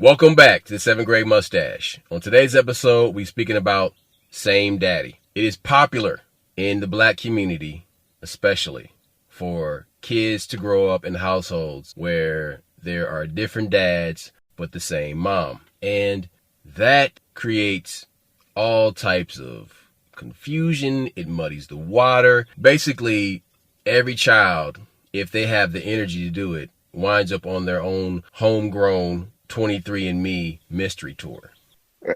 Welcome back to the 7th grade Mustache. On today's episode, we're speaking about same daddy. It is popular in the black community, especially for kids to grow up in households where there are different dads, but the same mom. And that creates all types of confusion. It muddies the water. Basically, every child, if they have the energy to do it, winds up on their own homegrown 23andMe mystery tour.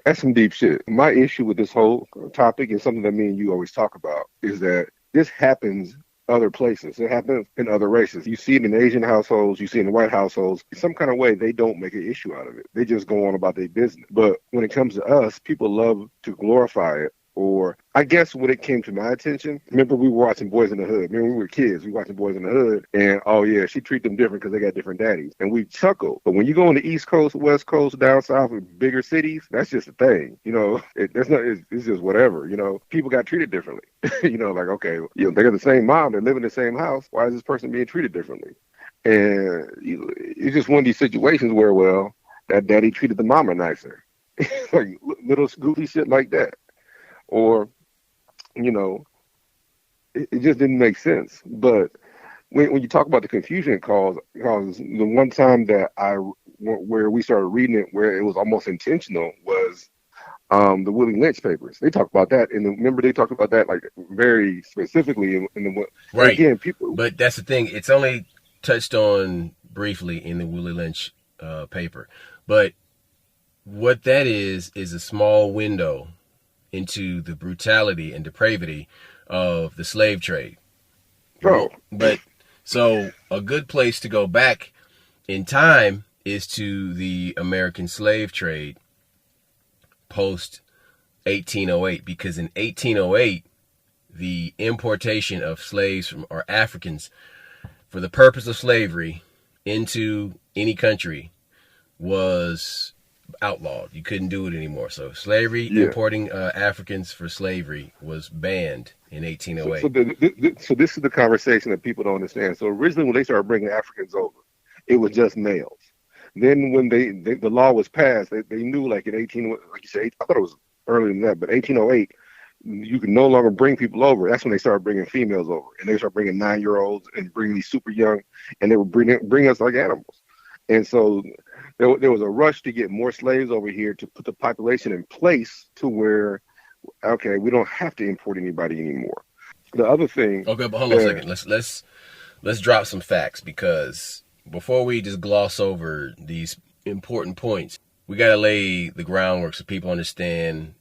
That's some deep shit. My issue with this whole topic is something that me and you always talk about is that this happens other places. It happens in other races. You see it in Asian households, you see it in white households. In some kind of way, they don't make an issue out of it. They just go on about their business. But when it comes to us, people love to glorify it. Or I guess when it came to my attention, remember we were watching Boys in the Hood. Remember we were kids, we were watching Boys in the Hood. And oh yeah, she treat them different because they got different daddies. And we chuckle. But when you go on the East Coast, West Coast, down south, with bigger cities, that's just a thing. It's just whatever. People got treated differently. Like, okay, they got the same mom, they live in the same house. Why is this person being treated differently? And it's just one of these situations where, well, that daddy treated the mama nicer. Like little goofy shit like that. Or, it just didn't make sense. But when you talk about the confusion it caused, the one time that where we started reading it, where it was almost intentional, was the Willie Lynch papers. They talked about that, and remember they talked about that like very specifically in the right. Again, people. But that's the thing; it's only touched on briefly in the Willie Lynch paper. But what that is a small window into the brutality and depravity of the slave trade. Oh. But so a good place to go back in time is to the American slave trade post 1808, because in 1808, the importation of slaves or Africans for the purpose of slavery into any country was outlawed. You couldn't do it anymore. So slavery, importing Africans for slavery was banned in 1808. So this is the conversation that people don't understand. So originally when they started bringing Africans over, it was just males. Then when the law was passed, they knew like in like you say, I thought it was earlier than that, but 1808, you could no longer bring people over. That's when they started bringing females over, and they started bringing 9-year-olds and bringing these super young, and they would bring us like animals. And so there was a rush to get more slaves over here to put the population in place to where, okay, we don't have to import anybody anymore. The other thing. Okay, but hold on a second. Let's drop some facts, because before we just gloss over these important points, we got to lay the groundwork so people understand,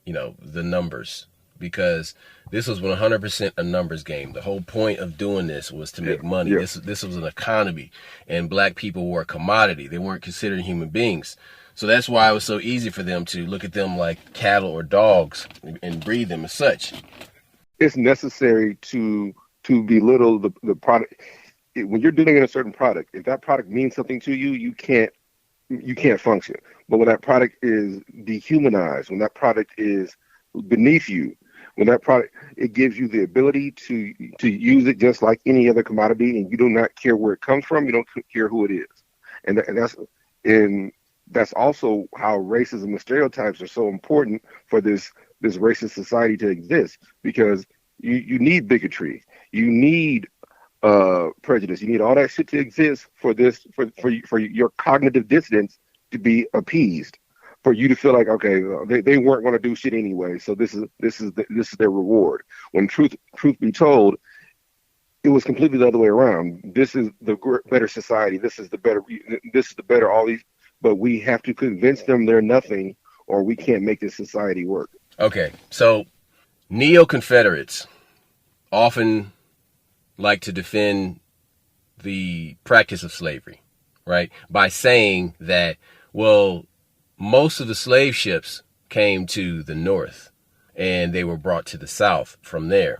the numbers, because this was 100% a numbers game. The whole point of doing this was to make money. Yeah. This was an economy, and black people were a commodity. They weren't considered human beings. So that's why it was so easy for them to look at them like cattle or dogs and breed them as such. It's necessary to belittle the product. When you're dealing in a certain product, if that product means something to you, you can't function. But when that product is dehumanized, when that product is beneath you, when that product, it gives you the ability to use it just like any other commodity, and you do not care where it comes from, you don't care who it is, and that's also how racism and stereotypes are so important for this racist society to exist, because you need bigotry, you need prejudice, you need all that shit to exist for your cognitive dissonance to be appeased, for you to feel like, okay, they weren't going to do shit anyway, so this is their reward. When truth be told, it was completely the other way around. This is the better society. This is the better all these, but we have to convince them they're nothing, or we can't make this society work. Okay, so neo-Confederates often like to defend the practice of slavery, right? By saying that, well, most of the slave ships came to the north and they were brought to the south from there.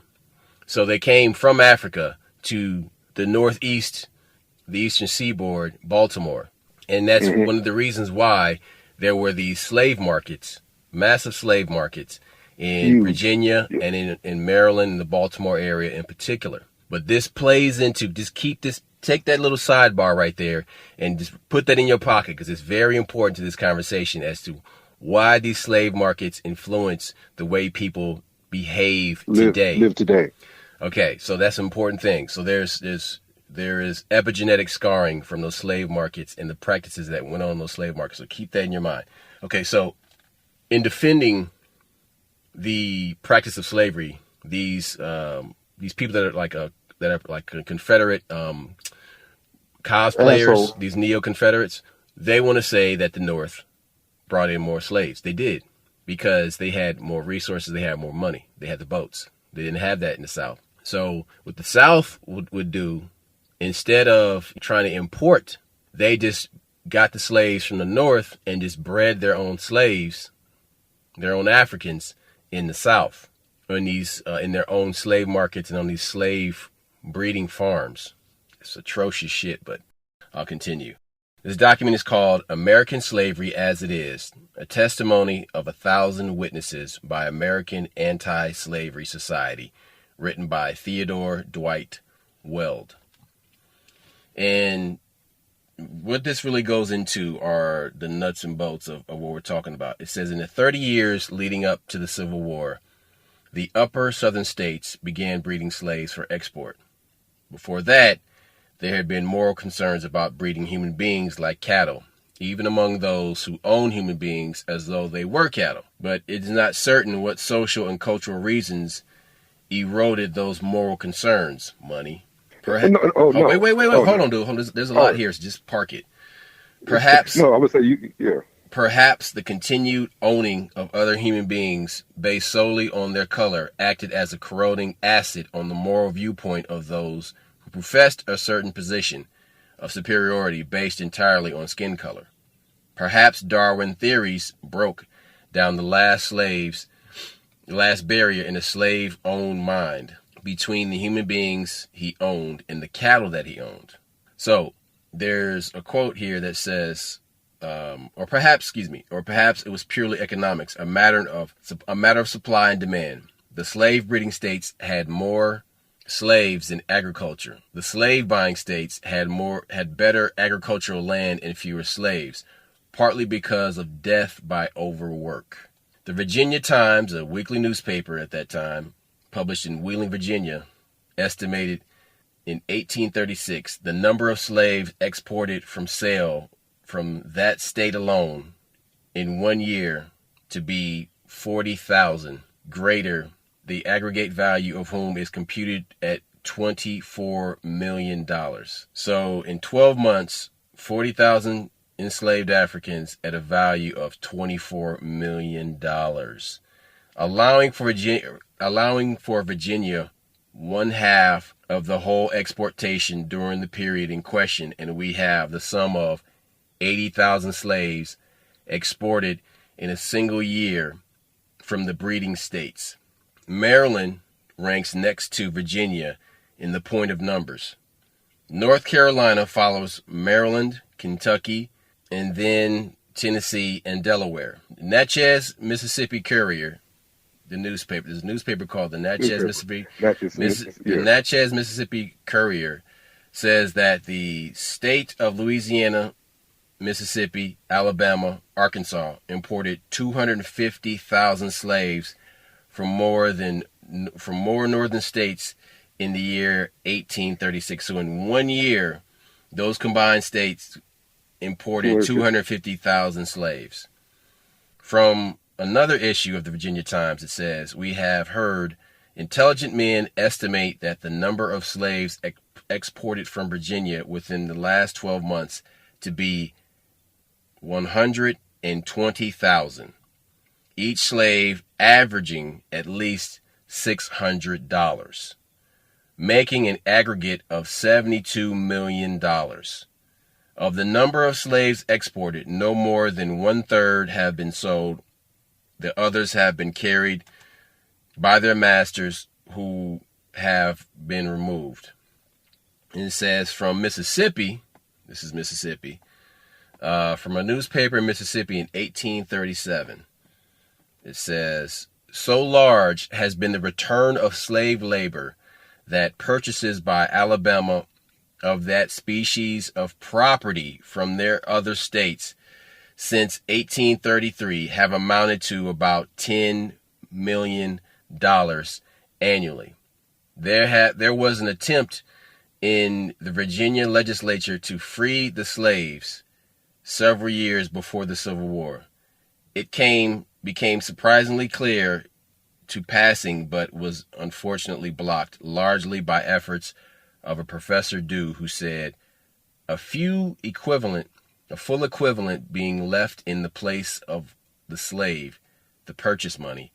So they came from Africa to the northeast, the eastern seaboard, Baltimore. And that's one of the reasons why there were these slave markets, massive slave markets in Virginia and in Maryland and the Baltimore area in particular. But this plays into, just keep this, take that little sidebar right there and just put that in your pocket, because it's very important to this conversation as to why these slave markets influence the way people behave today. Live today. Okay, so that's an important thing. So there is epigenetic scarring from those slave markets and the practices that went on in those slave markets. So keep that in your mind. Okay, so in defending the practice of slavery, these people that are like a Confederate cosplayers, Asshole. these neo-Confederates, they want to say that the North brought in more slaves. They did, because they had more resources, they had more money, they had the boats. They didn't have that in the South. So what the South would do, instead of trying to import, they just got the slaves from the North and just bred their own slaves, their own Africans in the South, in their own slave markets and on these slave breeding farms. It's atrocious shit, but I'll continue. This document is called American Slavery as It Is, a testimony of 1,000 witnesses by American Anti-Slavery Society, written by Theodore Dwight Weld. And what this really goes into are the nuts and bolts of what we're talking about. It says, in the 30 years leading up to the Civil War, the upper southern states began breeding slaves for export. Before that, there had been moral concerns about breeding human beings like cattle, even among those who own human beings as though they were cattle. But it is not certain what social and cultural reasons eroded those moral concerns. Money. Perhaps. No. Wait. Hold on, dude. There's a lot here, so just park it. Perhaps. No, I would say yeah. Perhaps the continued owning of other human beings based solely on their color acted as a corroding acid on the moral viewpoint of those who professed a certain position of superiority based entirely on skin color. Perhaps Darwin theories broke down the last barrier in a slave-owned mind between the human beings he owned and the cattle that he owned. So there's a quote here that says, or perhaps it was purely economics, a matter of supply and demand. The slave breeding states had more slaves than agriculture. The slave buying states had better agricultural land and fewer slaves, partly because of death by overwork. The Virginia Times, a weekly newspaper at that time, published in Wheeling, Virginia, estimated in 1836 the number of slaves exported from sale from that state alone in 1 year to be 40,000, greater, the aggregate value of whom is computed at $24 million. So in 12 months, 40,000 enslaved Africans at a value of $24 million, allowing for Virginia one half of the whole exportation during the period in question, and we have the sum of 80,000 slaves exported in a single year from the breeding states. Maryland ranks next to Virginia in the point of numbers. North Carolina follows Maryland, Kentucky, and then Tennessee and Delaware. Natchez, Mississippi Courier, there's a newspaper called the Natchez, Mississippi Courier, says that the state of Louisiana, Mississippi, Alabama, Arkansas imported 250,000 slaves from more northern states in the year 1836. So in 1 year, those combined states imported 250,000 slaves. From another issue of the Virginia Times, it says, we have heard intelligent men estimate that the number of slaves exported from Virginia within the last 12 months to be 120,000, each slave averaging at least $600, making an aggregate of $72 million. Of the number of slaves exported, no more than 1/3 have been sold. The others have been carried by their masters, who have been removed. And it says from Mississippi, this is Mississippi, from a newspaper in Mississippi in 1837, it says, so large has been the return of slave labor that purchases by Alabama of that species of property from their other states since 1833 have amounted to about $10 million annually. There was an attempt in the Virginia legislature to free the slaves several years before the Civil War. It became surprisingly clear to passing, but was unfortunately blocked, largely by efforts of a Professor Dew, who said a full equivalent being left in the place of the slave, the purchase money.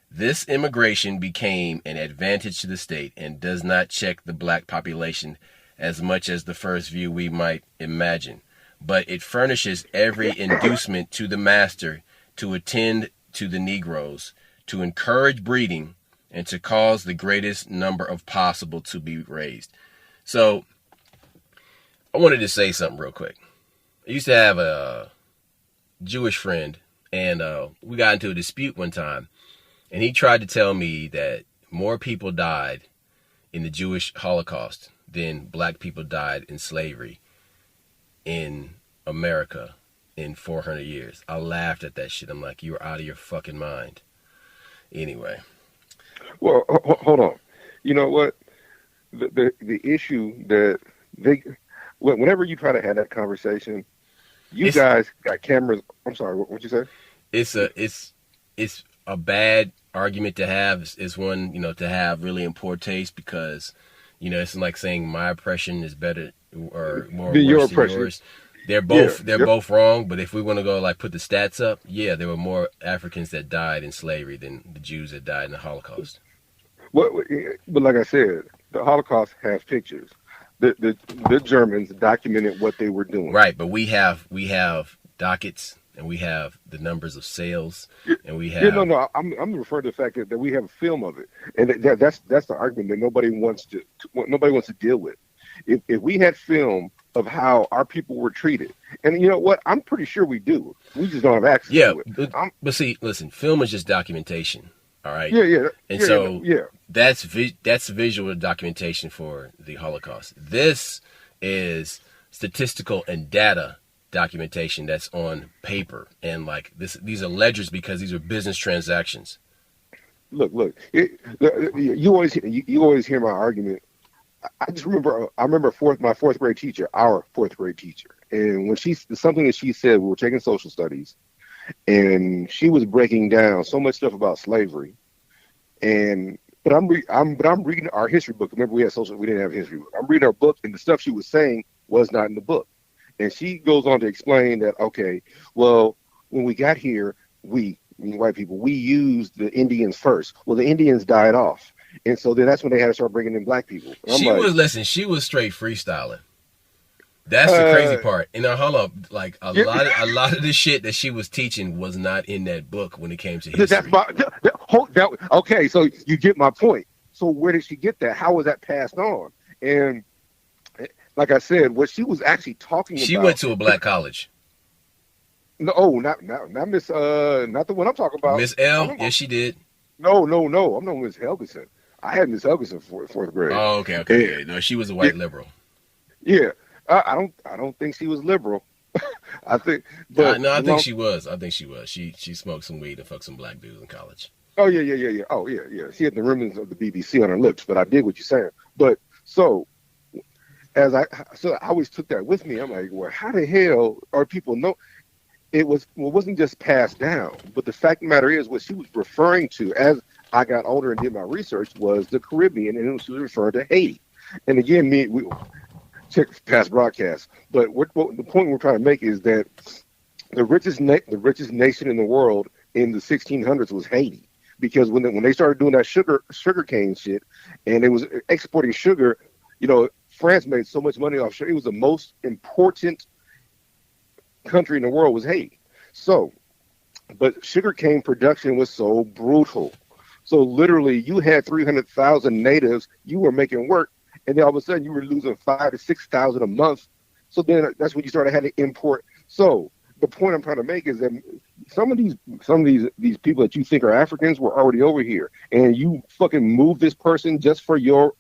This immigration became an advantage to the state and does not check the black population as much as the first view we might imagine, but it furnishes every inducement to the master to attend to the Negroes, to encourage breeding, and to cause the greatest number of possible to be raised. So, I wanted to say something real quick. I used to have a Jewish friend, and we got into a dispute one time, and he tried to tell me that more people died in the Jewish Holocaust than black people died in slavery in America in 400 years. I laughed at that shit. I'm like, you're out of your fucking mind. Anyway. Well, hold on. You know what? The issue that whenever you try to have that conversation, guys got cameras. I'm sorry, what'd you say? It's a bad argument to have. It's one, to have really in poor taste, because, it's like saying my oppression is better or more worse your than yours. They're both wrong, but if we want to go put the stats up, there were more Africans that died in slavery than the Jews that died in the Holocaust. But like I said, the Holocaust has pictures. The Germans documented what they were doing. Right, but we have dockets, and we have the numbers of sales, and we have. Yeah, no. I'm referring to the fact that we have a film of it, and that's the argument that nobody wants to deal with. If we had film of how our people were treated, and you know what, I'm pretty sure we do. We just don't have access to it. But see, listen, film is just documentation. All right. Yeah. And that's visual documentation for the Holocaust. This is statistical and data documentation that's on paper, and these are ledgers because these are business transactions. Look. You always hear my argument. I just remember. I remember my fourth grade teacher, our fourth grade teacher, and when something that she said, we were taking social studies, and she was breaking down so much stuff about slavery, but I'm reading our history book. Remember, we didn't have a history book. I'm reading our book, and the stuff she was saying was not in the book, and she goes on to explain that when we got here, white people, we used the Indians first. Well, the Indians died off. And so then that's when they had to start bringing in black people. She was straight freestyling. That's the crazy part. And hold up, a lot of the shit that she was teaching was not in that book when it came to history. Okay, so you get my point. So where did she get that? How was that passed on? And like I said, what she was actually talking about. She went to a black college. No, not Miss not the one I'm talking about. Miss L. Yes, she did. No. I'm not Miss Helgeson. I had Miss Helgeson fourth grade. Oh, okay. Yeah. No, she was a white liberal. Yeah, I don't think she was liberal. I think, but I think she was. She smoked some weed and fucked some black dudes in college. Oh yeah. Oh yeah. She had the remnants of the BBC on her lips, but I dig what you're saying. But I always took that with me. I'm like, well, how the hell are people know? It wasn't just passed down, but the fact of the matter is, what she was referring to as I got older and did my research was the Caribbean, and she was referring to Haiti. And again, we check past broadcasts, but the point we're trying to make is that the richest nation in the world in the 1600s was Haiti, because when they started doing that sugar cane shit, and it was exporting sugar, France made so much money off sugar. It was the most important country in the world was Haiti. So, but sugarcane production was so brutal. So literally, you had 300,000 natives you were making work, and then all of a sudden you were losing 5,000 to 6,000 a month. So then that's when you started having to import. So the point I'm trying to make is that some of these people that you think are Africans were already over here, and you fucking move this person just for your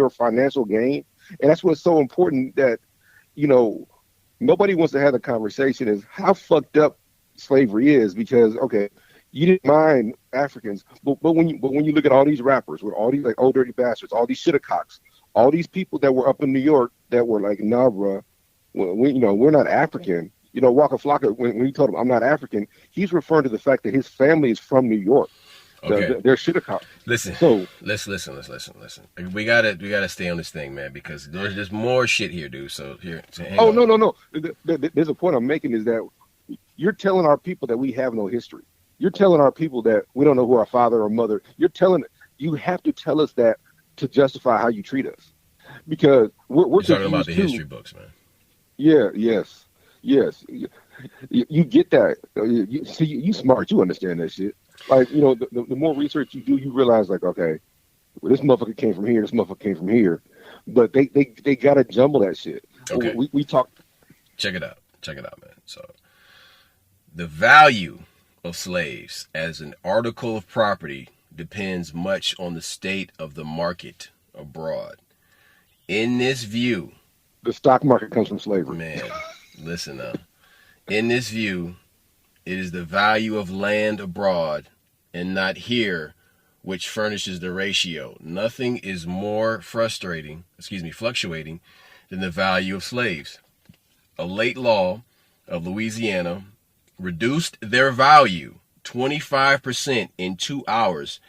financial gain. And that's what's so important, that you know nobody wants to have the conversation is how fucked up slavery is, because okay, you didn't mind Africans, but when you look at all these rappers with all these like old dirty bastards, all these shittercocks, all these people that were up in New York that were like, nah, bruh, well, we're not African. Waka Flocka, when he told him I'm not African, he's referring to the fact that his family is from New York. Okay. They're shittercocks. Listen. So let's listen. We gotta stay on this thing, man, because there's more shit here, dude. So here. Hang on. No. There's a point I'm making, is that you're telling our people that we have no history. You're telling our people that we don't know who our father or mother. You have to tell us that to justify how you treat us, because we're talking about the history books, man. Yeah. Yes. You get that. You smart. You understand that shit. Like, the more research you do, you realize, like, okay, well, this motherfucker came from here, this motherfucker came from here. But they gotta jumble that shit. Okay. We talk. Check it out, man. So the value of slaves as an article of property depends much on the state of the market abroad. In this view, the stock market comes from slavery. Man, listen now. In this view, it is the value of land abroad and not here which furnishes the ratio. Nothing is more fluctuating than the value of slaves. A late law of Louisiana reduced their value 25% in 2 hours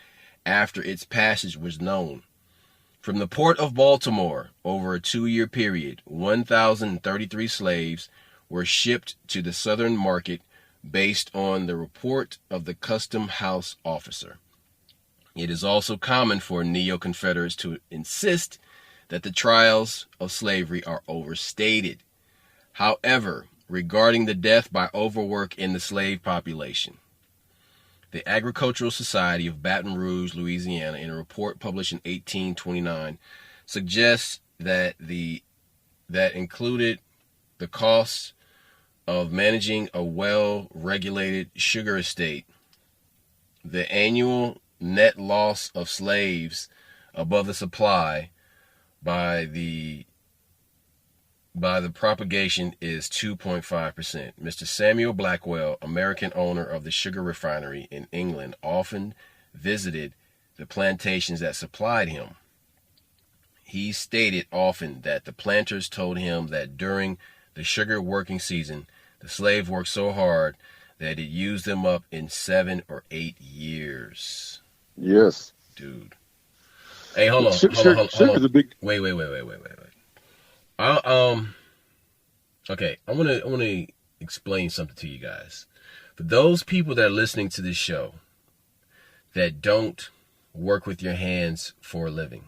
after its passage was known. From the port of Baltimore, over a 2-year period, 1,033 slaves were shipped to the southern market based on the report of the custom house officer. It is also common for neo-Confederates to insist that the trials of slavery are overstated. However, regarding the death by overwork in the slave population, the Agricultural Society of Baton Rouge, Louisiana, in a report published in 1829, suggests that included the costs of managing a well-regulated sugar estate, the annual net loss of slaves above the supply by the propagation is 2.5%. Mr. Samuel Blackwell, American owner of the sugar refinery in England, often visited the plantations that supplied him. He stated often that the planters told him that during the sugar working season, the slave worked so hard that it used them up in 7 or 8 years. Yes. Dude. Hey, hold on. Wait. Okay, I want to explain something to you guys. For those people that are listening to this show that don't work with your hands for a living,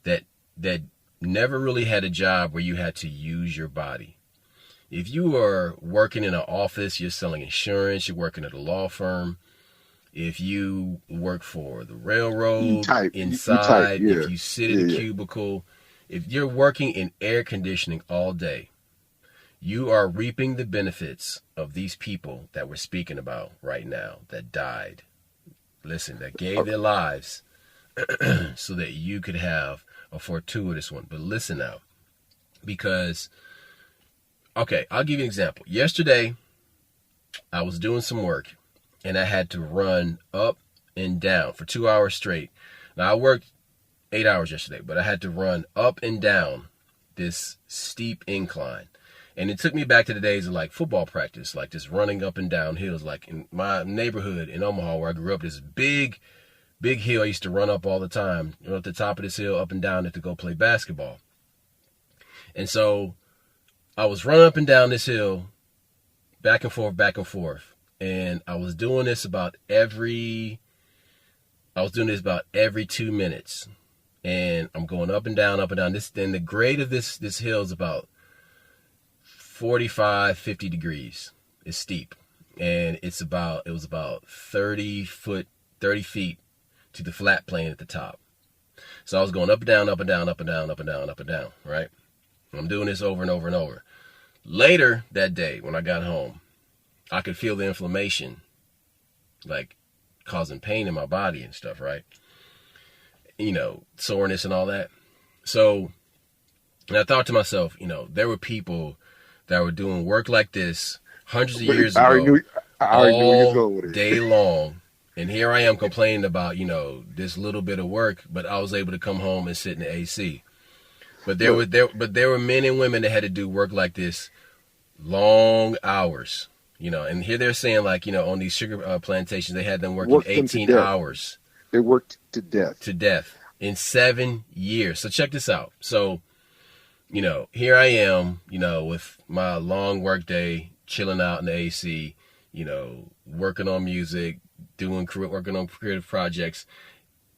that never really had a job where you had to use your body. If you are working in an office, you're selling insurance, you're working at a law firm, if you work for the railroad, inside, if you sit in a cubicle, if you're working in air conditioning all day, you are reaping the benefits of these people that we're speaking about right now that died. Listen, that gave their lives so that you could have a fortuitous one. But listen now, because, okay, I'll give you an example. Yesterday, I was doing some work, and I had to run up and down for 2 hours straight. Now, I worked 8 hours yesterday, but I had to run up and down this steep incline. And it took me back to the days of like football practice, like just running up and down hills. Like in my neighborhood in Omaha where I grew up, this big hill I used to run up all the time. Run up the top of this hill, up and down it to go play basketball. And so I was running up and down this hill, back and forth. And I was doing this about every 2 minutes. And I'm going up and down. Then the grade of this hill is about 45, 50 degrees. It's steep. And it was about 30 feet to the flat plane at the top. So I was going up and down, right? I'm doing this over and over and over. Later that day, when I got home, I could feel the inflammation, like causing pain in my body and stuff, right? Soreness and all that. So, and I thought to myself, there were people that were doing work like this hundreds of years I already ago, knew, I already knew where you was all going with it. day long. And here I am complaining about, this little bit of work, but I was able to come home and sit in the AC. But there were men and women that had to do work like this, long hours, and here they're saying, like, on these sugar plantations, they had them working 18 hours. They worked to death. To death in 7 years. So check this out. So, here I am, with my long work day, chilling out in the AC, working on music, working on creative projects,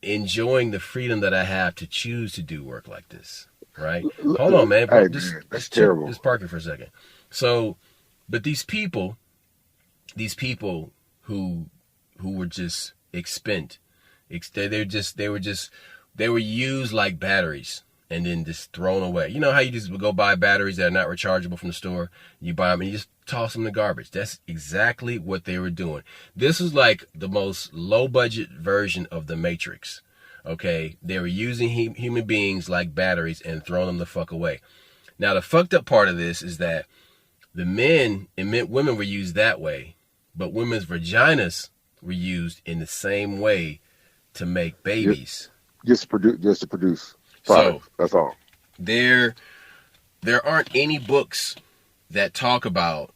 enjoying the freedom that I have to choose to do work like this, right? Hold on, man. Hey, man, that's terrible. Just park it for a second. So, but these people who were just expent, they were used like batteries and then just thrown away. You know how you just go buy batteries that are not rechargeable from the store? You buy them and you just toss them in the garbage. That's exactly what they were doing. This was like the most low budget version of the Matrix. Okay, they were using human beings like batteries and throwing them the fuck away. Now, the fucked up part of this is that the men and women were used that way, but women's vaginas were used in the same way to make babies. Just to produce products. So, that's all. There aren't any books that talk about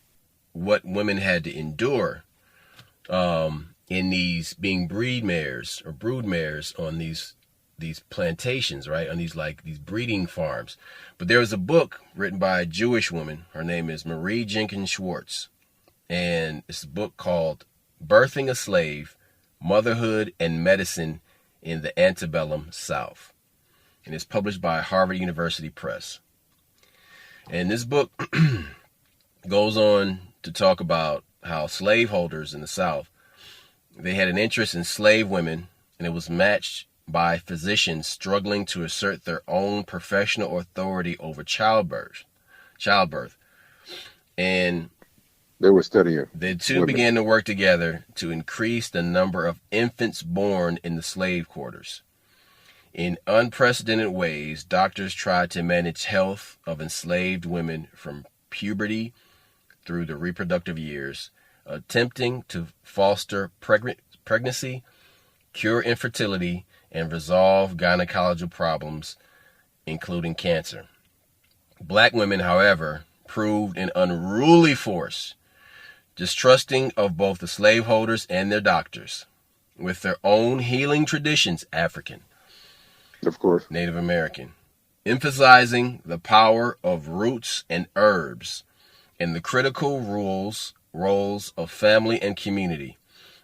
what women had to endure in these being breed mares or brood mares on these plantations, right? On these breeding farms. But there was a book written by a Jewish woman. Her name is Marie Jenkins Schwartz. And it's a book called Birthing a Slave, Motherhood and Medicine in the Antebellum South. And it's published by Harvard University Press. And this book goes on to talk about how slaveholders in the South, they had an interest in slave women, and it was matched by physicians struggling to assert their own professional authority over childbirth. And they were studying. The two began to work together to increase the number of infants born in the slave quarters. In unprecedented ways, doctors tried to manage health of enslaved women from puberty through the reproductive years, attempting to foster pregnancy, cure infertility, and resolve gynecological problems, including cancer. Black women, however, proved an unruly force, distrusting of both the slaveholders and their doctors, with their own healing traditions, African, of course, Native American, emphasizing the power of roots and herbs and the critical roles of family and community.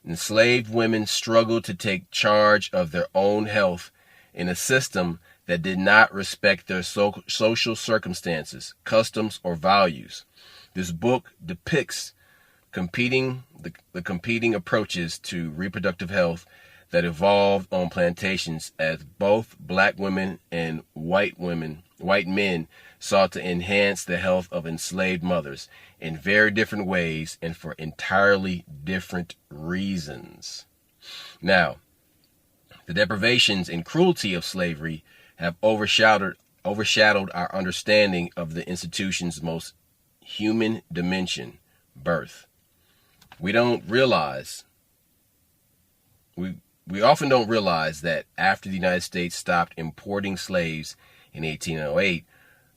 Enslaved women struggled to take charge of their own health in a system that did not respect their social circumstances, customs, or values. This book depicts the competing approaches to reproductive health that evolved on plantations as both black women and white men sought to enhance the health of enslaved mothers in very different ways and for entirely different reasons. Now, the deprivations and cruelty of slavery have overshadowed our understanding of the institution's most human dimension, birth. We often don't realize that after the United States stopped importing slaves in 1808,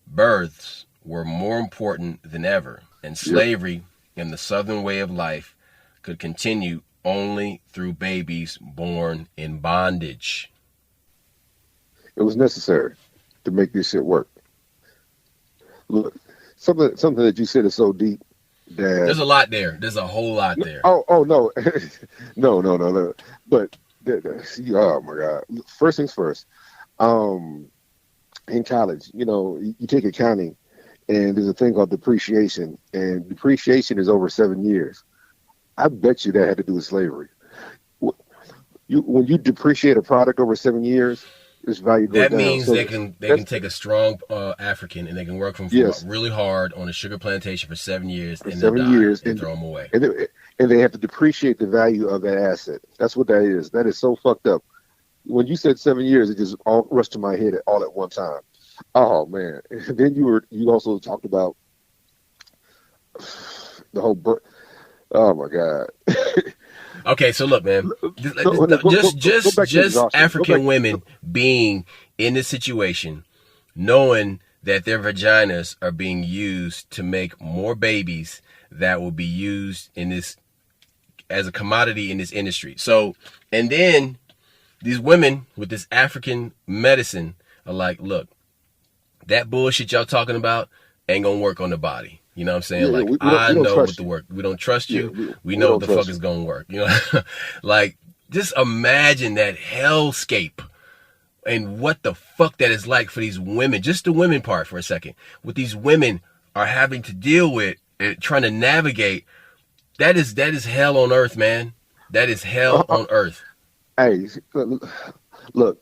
births were more important than ever, and slavery and the Southern way of life could continue only through babies born in bondage. It was necessary to make this shit work. Look, something that you said is so deep that there's a lot there. There's a whole lot there. Oh no, no. But oh my God. First things first. In college, you take accounting, and there's a thing called depreciation, and depreciation is over 7 years. I bet you that had to do with slavery. When you depreciate a product over 7 years, its value goes That down. means So they can that's take a strong African and they can work from yes really hard on a sugar plantation for 7 years for and they'll seven die years, and throw them away. and they, and they have to depreciate the value of that asset. That's what that is. That is so fucked up. When you said 7 years, it just all rushed to my head all at one time. Oh man! And then you also talked about the whole. Oh my god! Okay, so look, man, No, no, go just back to just exhaustion. Go back. African women being in this situation, knowing that their vaginas are being used to make more babies that will be used in this as a commodity in this industry. So, and then these women with this African medicine are like, look, that bullshit y'all talking about ain't gonna work on the body. You know what I'm saying? Yeah, yeah. Like, We I don't know what trust the you. work. We don't trust Yeah, you. We we know what don't the fuck trust is you. gonna work. You know, like, just imagine that hellscape and what the fuck that is like for these women. Just the women part for a second. What these women are having to deal with and trying to navigate. That is hell on earth, man. That is Uh, hell uh, on earth. hey, look,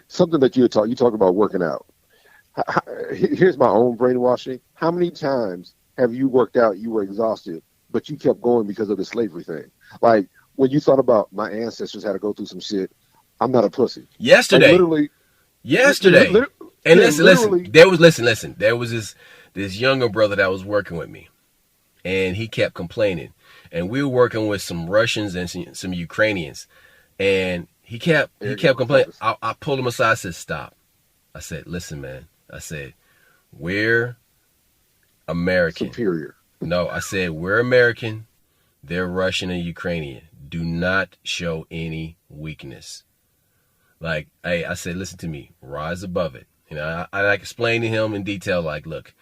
something that you talk about working out. Here's my own brainwashing. How many times have you worked out, you were exhausted, but you kept going because of the slavery thing? Like when you thought about my ancestors had to go through some shit, I'm not a pussy. Like Yesterday, literally, yesterday, and yeah, listen. literally. Listen. There was this younger brother that was working with me, and he kept complaining. And we were working with some Russians and some Ukrainians, and he Arrogant kept complaining. motherfuckers, I pulled him aside. I said, "Stop." I said, "Listen, man." I said, "We're American." superior. No, I said, "We're American. They're Russian and Ukrainian. Do not show any weakness." Like, hey, I said, listen to me. Rise above it. You know, I explained to him in detail. Like, look,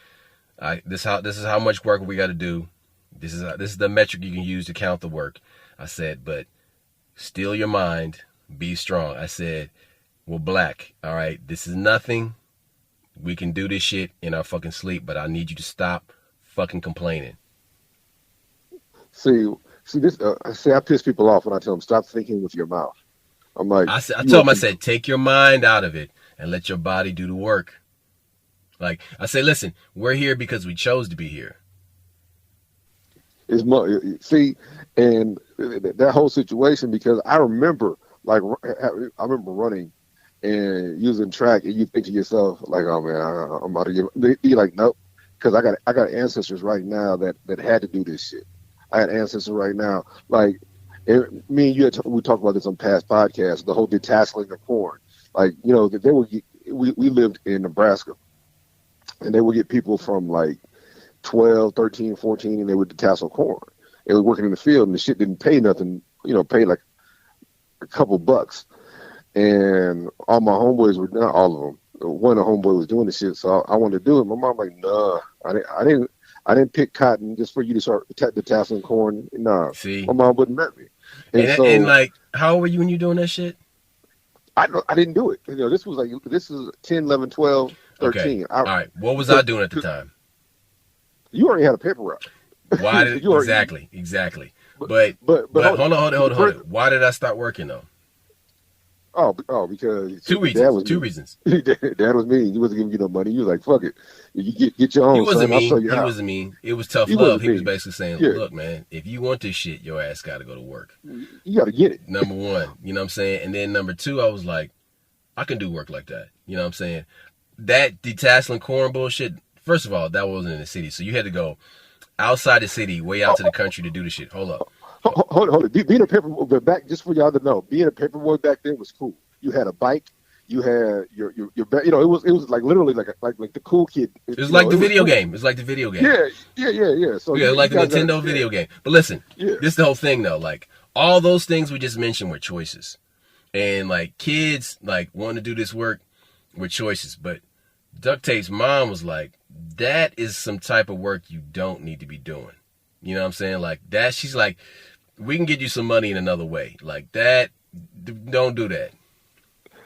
this is how much work we got to do. This is the metric you can use to count the work. I said, but still your mind, be strong. I said, well, black, all right, this is nothing. We can do this shit in our fucking sleep, but I need you to stop fucking complaining. See, see this. See, I piss people off when I tell them stop thinking with your mouth. I'm like, I you are. told him, I said, take your mind out of it and let your body do the work. Like, I said, listen, we're here because we chose to be here. Is more see, and that whole situation because I remember like I remember running and using track, and you think to yourself like, oh man, I'm about to give. They be like, nope, because I got ancestors right now that had to do this shit. I had ancestors right now, like me and you. We talked about this on past podcasts. The whole detasseling of corn, like they would get, we lived in Nebraska, and they would get people from like 12, 13, 14, and they would detassel corn. They were working in the field, and the shit didn't pay nothing. Pay like a couple bucks. And all my homeboys were not all of them. One of the homeboy was doing the shit, so I wanted to do it. My mom like, nah, I didn't pick cotton just for you to start detasseling corn. Nah, See? my mom wouldn't let me. And And so like, how old were you when you doing that shit? I didn't do it. This is 10, 11, 12, Okay. 13. All right. What was I doing at the time? You already had a paper route. Why did You already, exactly. but But but hold on. Why did I start working though? Because Two dad reasons. was Two mean. reasons. Dad was mean. He wasn't giving you no money. He was like, "Fuck it, you get your He own, wasn't son. I'll show mean. you He how." wasn't mean. It was tough He love. wasn't He was mean. basically saying, Yeah, look, man, if you want this shit, your ass got to go to work. you got to get it. Number one, you know what I'm saying? And then number two, I was like, I can do work like that. You know what I'm saying? That detasseling corn bullshit, first of all, that wasn't in the city. So you had to go outside the city, way out to the country to do the shit. Hold up. Hold it. Being a paperboy, but back just for y'all to know, being a paperboy back then was cool. You had a bike. You had your it was like literally like the cool kid. It was like the It was video cool. game. It's like the video game. Yeah. So Yeah, like you the guys got Nintendo video game. But listen, yeah. this is the whole thing though. Like all those things we just mentioned were choices. And like kids like wanting to do this work were choices. But Duct Tape's mom was like, that is some type of work you don't need to be doing. You know what I'm saying? Like that, she's like, we can get you some money in another way. Like that, don't do that.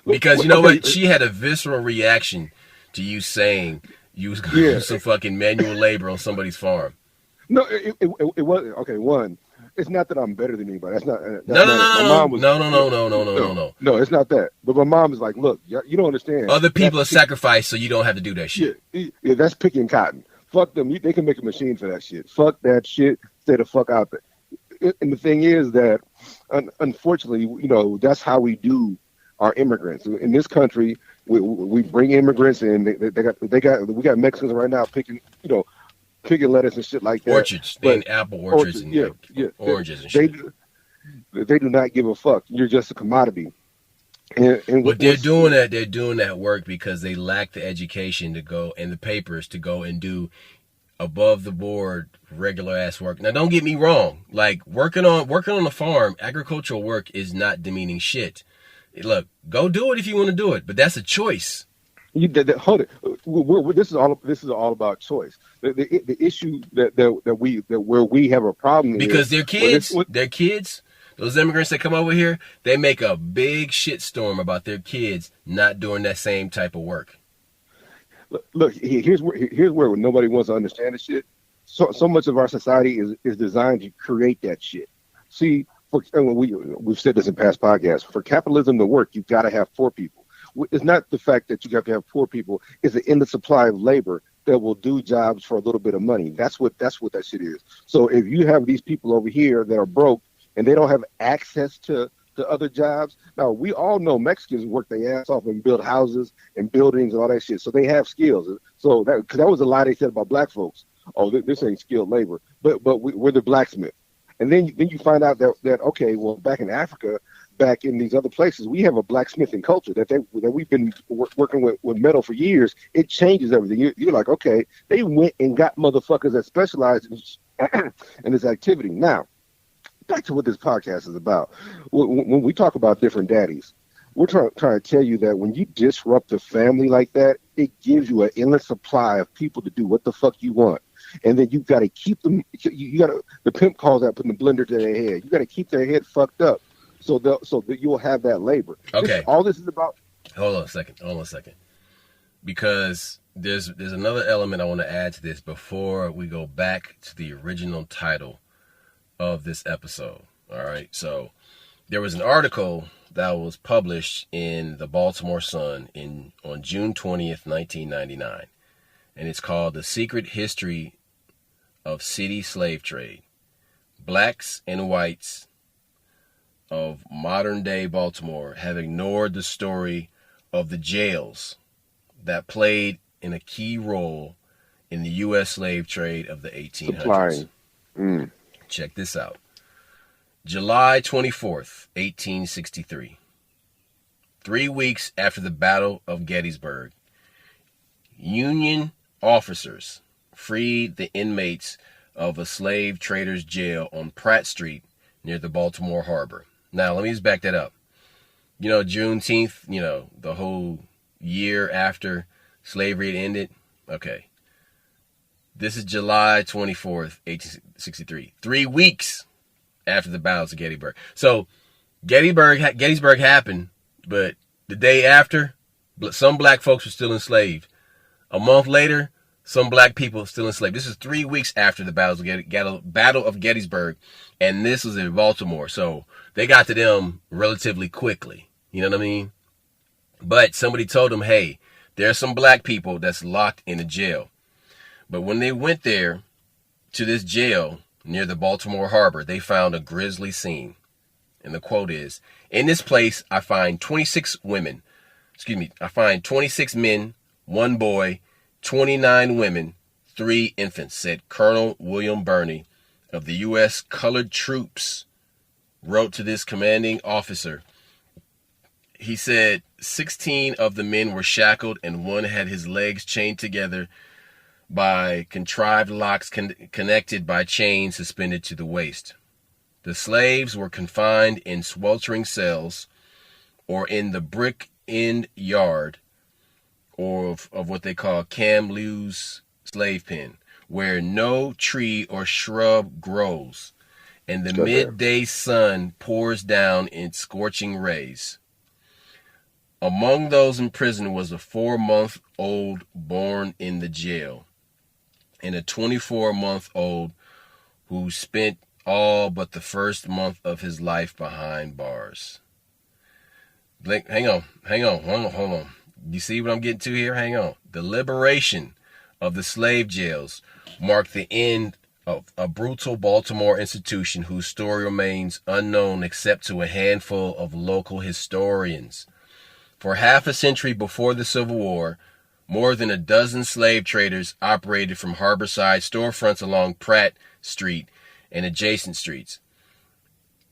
Because you know Okay, what? She had a visceral reaction to you saying you was going to yeah. do some fucking manual labor on somebody's farm. No, it wasn't. Okay, one. It's not that I'm better than anybody. No, That's no, not it. My no, mom was no, no, no, no, no, no, no, no, no, no. no. It's not that. But my mom is like, look, you don't understand. Other people That's are sacrificed so you don't have to do that yeah, shit. yeah, that's picking cotton. Fuck them. They can make a machine for that shit. Fuck that shit. Stay the fuck out there. And the thing is that, unfortunately, that's how we do our immigrants in this country. We bring immigrants in. We got Mexicans right now picking lettuce and shit like that. Orchards, they But in apple orchards orchard, and yeah, like yeah, oranges and they shit. they do not give a fuck. You're just a commodity. And But they're what's doing that. They're doing that work because they lack the education to go and the papers to go and do above the board regular ass work. Now, don't get me wrong. Like working on a farm, agricultural work is not demeaning shit. Look, go do it if you want to do it, but that's a choice. hold it. This is all about choice. The issue that where we have a problem is Because their kids, those immigrants that come over here, they make a big shitstorm about their kids not doing that same type of work. look. Here's where nobody wants to understand the shit. So much of our society is designed to create that shit. See, we've said this in past podcasts. For capitalism to work, you've got to have poor people. It's not the fact that you have to have poor people. It's the endless supply of labor that will do jobs for a little bit of money. That's what that shit is. So if you have these people over here that are broke and they don't have access to other jobs, now we all know Mexicans work their ass off and build houses and buildings and all that shit. So they have skills. So because that was a lie they said about black folks. Oh, this ain't skilled labor, but we're the blacksmith. And then you find out that okay, well, back in Africa, back in these other places, we have a blacksmithing culture that we've been working with metal for years. It changes everything. You're like, okay, they went and got motherfuckers that specialize in this activity. Now, back to what this podcast is about. When we talk about different daddies, we're trying to tell you that when you disrupt a family like that, it gives you an endless supply of people to do what the fuck you want. And then you got to keep them. You got to. The pimp calls that putting the blender to their head. You got to keep their head fucked up, so that you'll have that labor. Okay. All this is about. Hold on a second. Because there's another element I want to add to this before we go back to the original title of this episode. All right. So there was an article that was published in the Baltimore Sun on June 20th, 1999. And it's called The Secret History of City Slave Trade. Blacks and whites of modern day Baltimore have ignored the story of the jails that played in a key role in the U.S. slave trade of the 1800s. Supplying. Check this out. July 24th, 1863. 3 weeks after the Battle of Gettysburg, Union officers freed the inmates of a slave trader's jail on Pratt Street near the Baltimore Harbor. Now, let me just back that up. Juneteenth, the whole year after slavery had ended. Okay. This is July 24th, 1863. 3 weeks after the battles of Gettysburg. So, Gettysburg happened, but the day after, some black folks were still enslaved. A month later, some black people still enslaved. This is 3 weeks after the Battle of Gettysburg, and this was in Baltimore. So they got to them relatively quickly. You know what I mean? But somebody told them, hey, there are some black people that's locked in a jail. But when they went there to this jail near the Baltimore Harbor, they found a grisly scene. And the quote is, "In this place, I find 26 men, 1 boy, 29 women, 3 infants," said Colonel William Birney of the U.S. Colored Troops, wrote to this commanding officer. He said 16 of the men were shackled and one had his legs chained together by contrived locks connected by chains suspended to the waist. The slaves were confined in sweltering cells or in the brick end yard or of what they call Kamloops slave pen, where no tree or shrub grows, and the midday sun pours down in scorching rays. Among those in prison was a 4-month-old born in the jail, and a 24-month-old who spent all but the first month of his life behind bars. Hang on, hold on. You see what I'm getting to here? Hang on. The liberation of the slave jails marked the end of a brutal Baltimore institution whose story remains unknown except to a handful of local historians. For half a century before the Civil War, more than a dozen slave traders operated from harborside storefronts along Pratt Street and adjacent streets.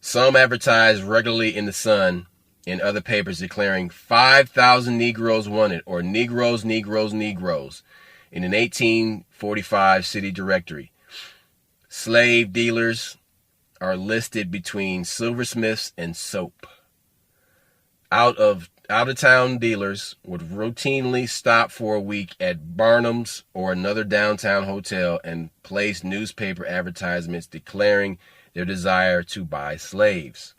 Some advertised regularly in the Sun and other papers declaring 5,000 Negroes wanted, or Negroes in an 1845 city directory. Slave dealers are listed between silversmiths and soap. Out-of-town dealers would routinely stop for a week at Barnum's or another downtown hotel and place newspaper advertisements declaring their desire to buy slaves.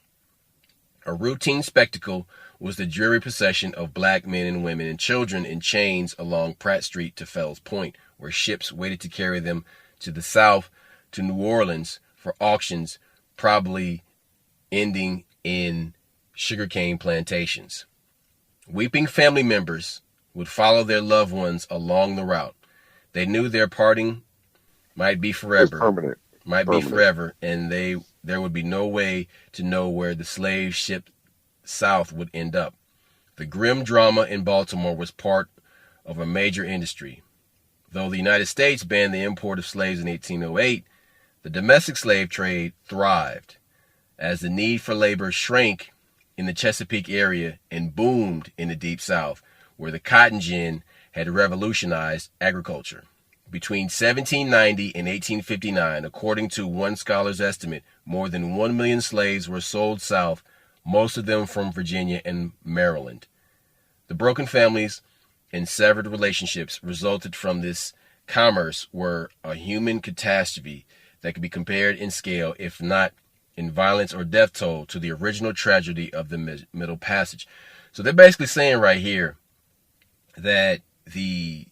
A routine spectacle was the dreary procession of black men and women and children in chains along Pratt Street to Fells Point, where ships waited to carry them to the south to New Orleans for auctions, probably ending in sugarcane plantations. Weeping family members would follow their loved ones along the route. They knew their parting might be forever. Permanent. Be forever, and there would be no way to know where the slave ship south would end up. The grim drama in Baltimore was part of a major industry. Though the United States banned the import of slaves in 1808, the domestic slave trade thrived as the need for labor shrank in the Chesapeake area and boomed in the Deep South, where the cotton gin had revolutionized agriculture. Between 1790 and 1859, according to one scholar's estimate, more than 1 million slaves were sold south, most of them from Virginia and Maryland. The broken families and severed relationships resulted from this commerce were a human catastrophe that could be compared in scale, if not in violence or death toll, to the original tragedy of the Middle Passage. So they're basically saying right here that the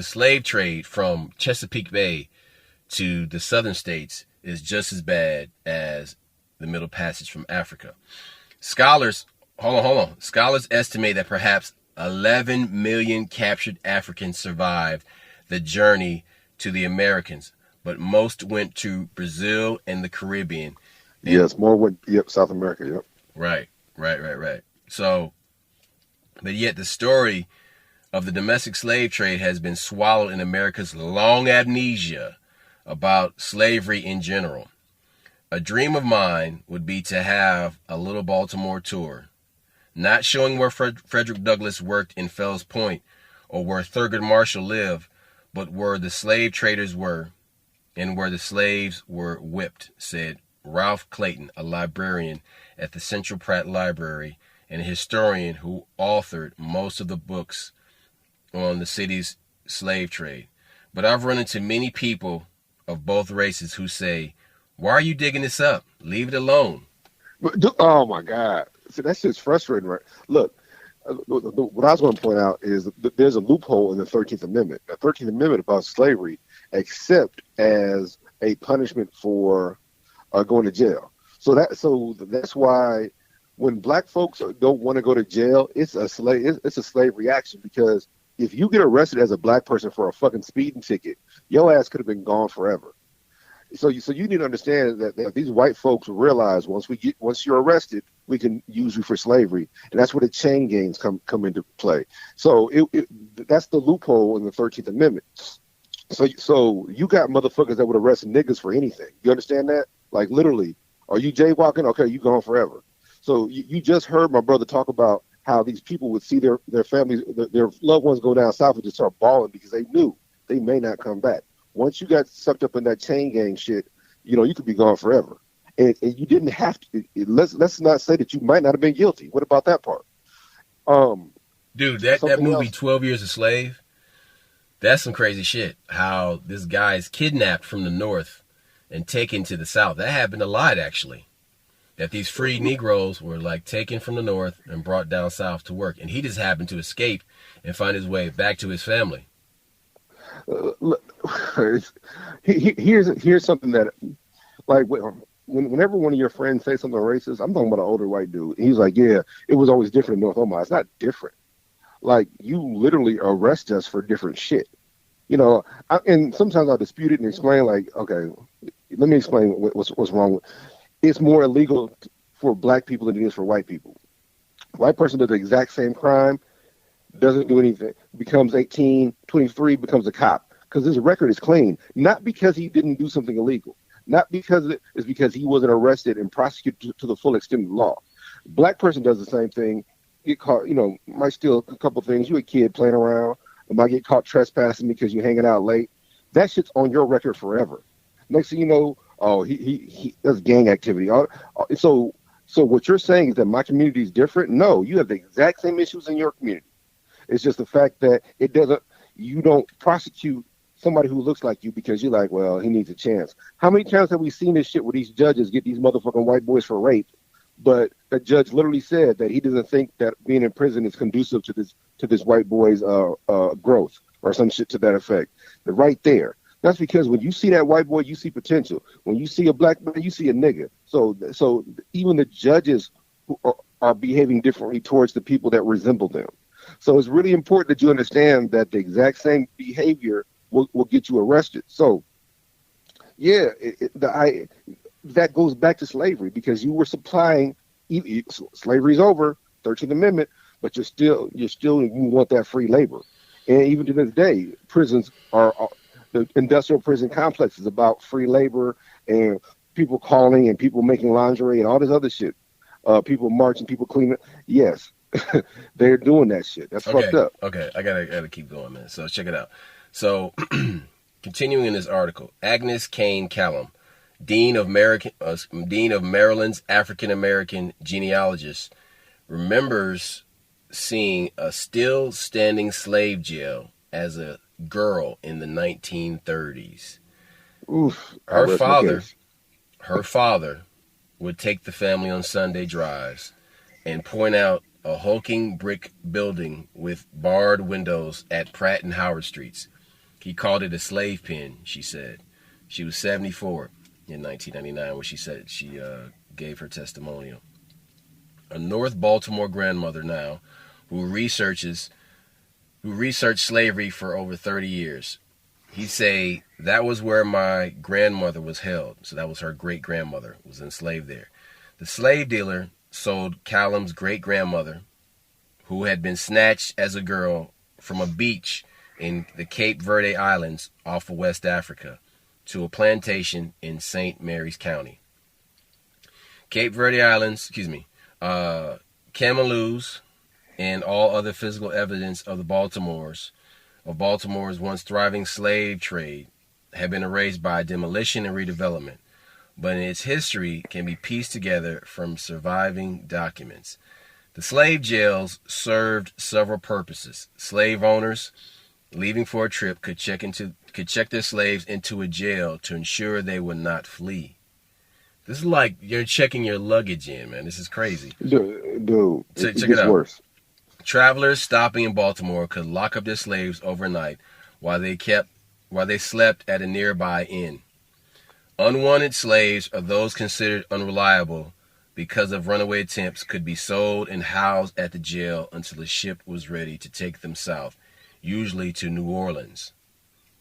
slave trade from Chesapeake Bay to the southern states is just as bad as the Middle Passage from Africa. Scholars estimate that perhaps 11 million captured Africans survived the journey to the Americans, but most went to Brazil and the Caribbean. Yes, more went, South America, yep. Right. So, but yet the story of the domestic slave trade has been swallowed in America's long amnesia about slavery in general. A dream of mine would be to have a little Baltimore tour, not showing where Frederick Douglass worked in Fells Point or where Thurgood Marshall lived, but where the slave traders were and where the slaves were whipped, said Ralph Clayton, a librarian at the Central Pratt Library and a historian who authored most of the books on the city's slave trade. But I've run into many people of both races who say, "Why are you digging this up? Leave it alone." Oh my God. See, that's just frustrating, right? Look, what I was going to point out is that there's a loophole in the 13th Amendment. The 13th Amendment about slavery, except as a punishment for going to jail. So that's why when black folks don't want to go to jail, it's a slave reaction, because if you get arrested as a black person for a fucking speeding ticket, your ass could have been gone forever. So you need to understand that these white folks realize once you're arrested, we can use you for slavery, and that's where the chain gangs come into play. So that's the loophole in the 13th Amendment. So you got motherfuckers that would arrest niggas for anything. You understand that? Like literally, are you jaywalking? Okay, you gone forever. So you just heard my brother talk about how these people would see their families, their loved ones go down south and just start bawling because they knew they may not come back. Once you got sucked up in that chain gang shit, you could be gone forever. And you didn't have to. Let's not say that you might not have been guilty. What about that part? Dude, that movie, 12 Years a Slave, that's some crazy shit. How this guy is kidnapped from the north and taken to the south. That happened a lot, actually. That these free Negroes were like taken from the north and brought down south to work. And he just happened to escape and find his way back to his family. Here's something that, Like whenever one of your friends say something racist, I'm talking about an older white dude. And he's like, yeah, it was always different in North Omaha. It's not different. Like you literally arrest us for different shit. And sometimes I'll dispute it and explain like, okay, let me explain what's wrong with. It's more illegal for black people than it is for white people. White person does the exact same crime, doesn't do anything, becomes 18, 23, becomes a cop because his record is clean. Not because he didn't do something illegal, not because it's because he wasn't arrested and prosecuted to the full extent of the law. Black person does the same thing, get caught, might steal a couple things. You a kid playing around, or might get caught trespassing because you're hanging out late. That shit's on your record forever. Next thing you know, oh, he does gang activity. So what you're saying is that my community is different? No, you have the exact same issues in your community. It's just the fact that you don't prosecute somebody who looks like you because you're like, well, he needs a chance. How many times have we seen this shit where these judges get these motherfucking white boys for rape, but the judge literally said that he doesn't think that being in prison is conducive to this white boy's growth or some shit to that effect. They're right there. That's because when you see that white boy, you see potential. When you see a black man, you see a nigga. So even the judges who are behaving differently towards the people that resemble them. So it's really important that you understand that the exact same behavior will get you arrested. So, yeah, that goes back to slavery because you were supplying. Slavery's over, 13th Amendment, but you want that free labor. And even to this day, prisons are the industrial prison complex is about free labor and people calling and people making lingerie and all this other shit. People marching, people cleaning. Yes, they're doing that shit. That's fucked up. Okay, I gotta keep going, man. So check it out. So continuing in this article, Agnes Kane Callum, Dean of Maryland's African American genealogist, remembers seeing a still standing slave jail as a girl in the 1930s. Oof, her father would take the family on Sunday drives and point out a hulking brick building with barred windows at Pratt and Howard Streets. He called it a slave pen, she said. She was 74 in 1999 when she said she gave her testimonial. A North Baltimore grandmother now who researched slavery for over 30 years. He say that was where my grandmother was held. So that was her great-grandmother was enslaved there. The slave dealer sold Callum's great-grandmother, who had been snatched as a girl from a beach in the Cape Verde Islands off of West Africa, to a plantation in St. Mary's County. Cape Verde Islands, Cameloos, and all other physical evidence of Baltimore's once thriving slave trade have been erased by demolition and redevelopment, but its history can be pieced together from surviving documents. The slave jails served several purposes. Slave owners leaving for a trip could check their slaves into a jail to ensure they would not flee. This is like you're checking your luggage in, man. This is crazy. Dude, Check it out. Worse. Travelers stopping in Baltimore could lock up their slaves overnight while they slept at a nearby inn. Unwanted slaves or those considered unreliable because of runaway attempts could be sold and housed at the jail until a ship was ready to take them south, usually to New Orleans.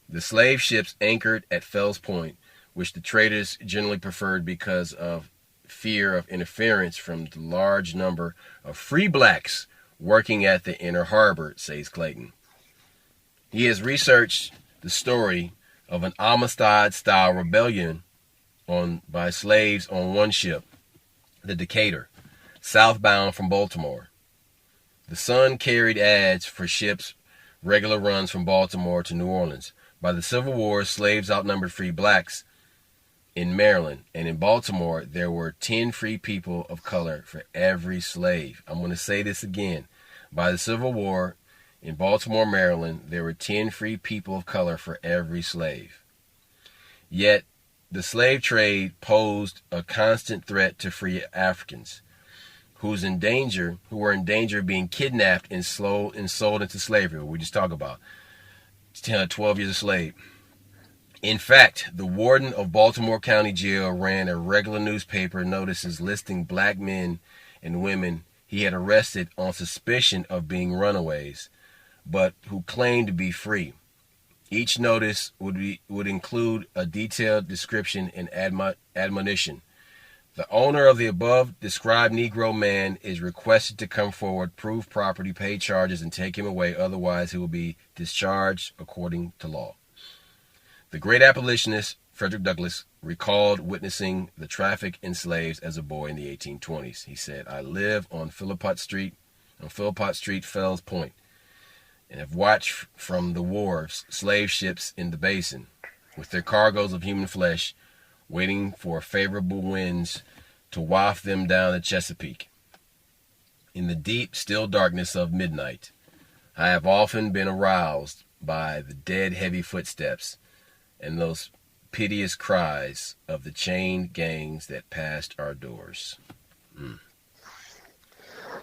The slave ships anchored at Fells Point, which the traders generally preferred because of fear of interference from the large number of free blacks working at the inner harbor, says Clayton. He has researched the story of an Amistad-style rebellion by slaves on one ship, the Decatur, southbound from Baltimore. The Sun carried ads for ships' regular runs from Baltimore to New Orleans. By the Civil War, slaves outnumbered free blacks in Maryland, and in Baltimore, there were 10 free people of color for every slave. I'm going to say this again. By the Civil War, in Baltimore, Maryland, there were 10 free people of color for every slave. Yet, the slave trade posed a constant threat to free Africans who were in danger of being kidnapped and sold into slavery. We just talked about 12 years a slave. In fact, the warden of Baltimore County Jail ran a regular newspaper notices listing black men and women he had arrested on suspicion of being runaways, but who claimed to be free. Each notice would include a detailed description and admonition. The owner of the above described Negro man is requested to come forward, prove property, pay charges, and take him away. Otherwise, he will be discharged according to law. The great abolitionist Frederick Douglass recalled witnessing the traffic in slaves as a boy in the 1820s. He said, "I live on Philpott Street, Fells Point, and have watched from the wharves slave ships in the basin with their cargoes of human flesh, waiting for favorable winds to waft them down the Chesapeake. In the deep, still darkness of midnight, I have often been aroused by the dead, heavy footsteps and those piteous cries of the chained gangs that passed our doors."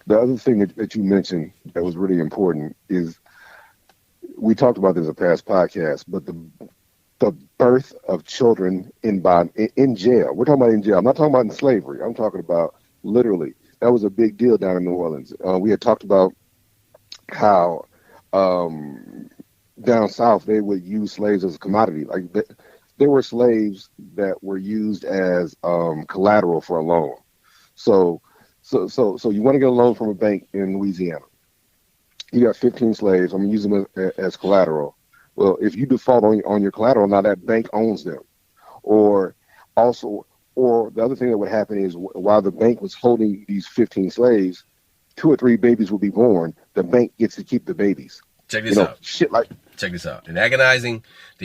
The other thing that you mentioned that was really important is, we talked about this in a past podcast, but the birth of children in jail. We're talking about in jail. I'm not talking about in slavery. I'm talking about literally. That was a big deal down in New Orleans. We had talked about how down south they would use slaves as a commodity. Like there were slaves that were used as collateral for a loan. So you want to get a loan from a bank in Louisiana. You got 15 slaves. I'm going to use them as collateral. Well, if you default on your collateral, now that bank owns them. Or the other thing that would happen is, while the bank was holding these 15 slaves, 2 or 3 babies will be born. The bank gets to keep the babies. Check this out. Check this out. The